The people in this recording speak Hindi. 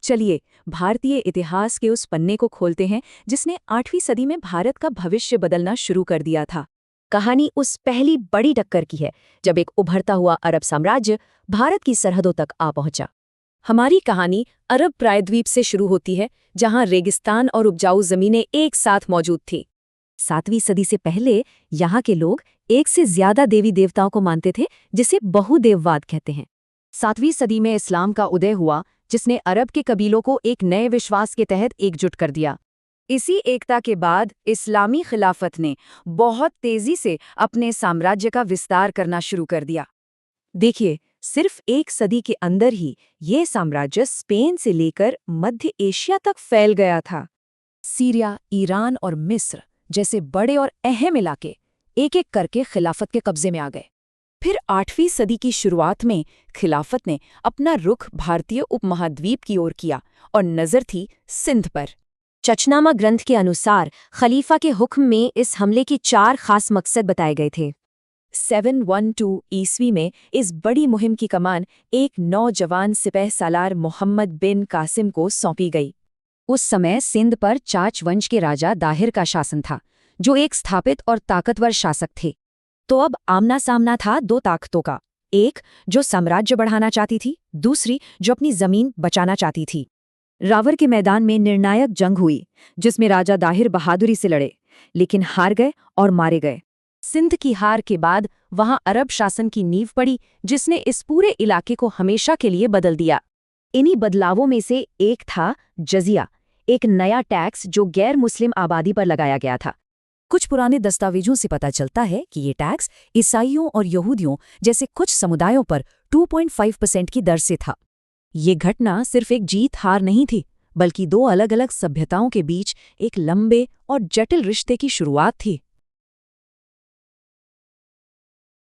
चलिए भारतीय इतिहास के उस पन्ने को खोलते हैं जिसने 8वीं सदी में भारत का भविष्य बदलना शुरू कर दिया था। कहानी उस पहली बड़ी टक्कर की है जब एक उभरता हुआ अरब साम्राज्य भारत की सरहदों तक आ पहुंचा। हमारी कहानी अरब प्रायद्वीप से शुरू होती है, जहां रेगिस्तान और उपजाऊ जमीनें एक साथ मौजूद थीं। 7वीं सदी से पहले यहाँ के लोग एक से ज्यादा देवी देवताओं को मानते थे, जिसे बहुदेववाद कहते हैं। 7वीं सदी में इस्लाम का उदय हुआ, जिसने अरब के कबीलों को एक नए विश्वास के तहत एकजुट कर दिया। इसी एकता के बाद इस्लामी खिलाफत ने बहुत तेजी से अपने साम्राज्य का विस्तार करना शुरू कर दिया। देखिए, सिर्फ एक सदी के अंदर ही ये साम्राज्य स्पेन से लेकर मध्य एशिया तक फैल गया था। सीरिया, ईरान और मिस्र जैसे बड़े और अहम इलाके एक एक करके खिलाफत के कब्जे में आ गए। फिर 8वीं सदी की शुरुआत में खिलाफत ने अपना रुख भारतीय उपमहाद्वीप की ओर किया और नजर थी सिंध पर। चचनामा ग्रंथ के अनुसार खलीफा के हुक्म में इस हमले की 4 खास मकसद बताए गए थे। 712 ईस्वी में इस बड़ी मुहिम की कमान एक नौजवान सिपह सालार मोहम्मद बिन कासिम को सौंपी गई। उस समय सिंध पर चाच वंश के राजा दाहिर का शासन था, जो एक स्थापित और ताकतवर शासक थे। तो अब आमना सामना था 2 ताकतों का, एक जो साम्राज्य बढ़ाना चाहती थी, दूसरी जो अपनी जमीन बचाना चाहती थी। रावर के मैदान में निर्णायक जंग हुई, जिसमें राजा दाहिर बहादुरी से लड़े, लेकिन हार गए और मारे गए। सिंध की हार के बाद वहां अरब शासन की नींव पड़ी, जिसने इस पूरे इलाके को हमेशा के लिए बदल दिया। इन्हीं बदलावों में से एक था जजिया, एक नया टैक्स जो गैर मुस्लिम आबादी पर लगाया गया था। कुछ पुराने दस्तावेजों से पता चलता है कि ये टैक्स ईसाइयों और यहूदियों जैसे कुछ समुदायों पर 2.5% की दर से था। ये घटना सिर्फ एक जीत हार नहीं थी, बल्कि 2 अलग अलग सभ्यताओं के बीच एक लंबे और जटिल रिश्ते की शुरुआत थी।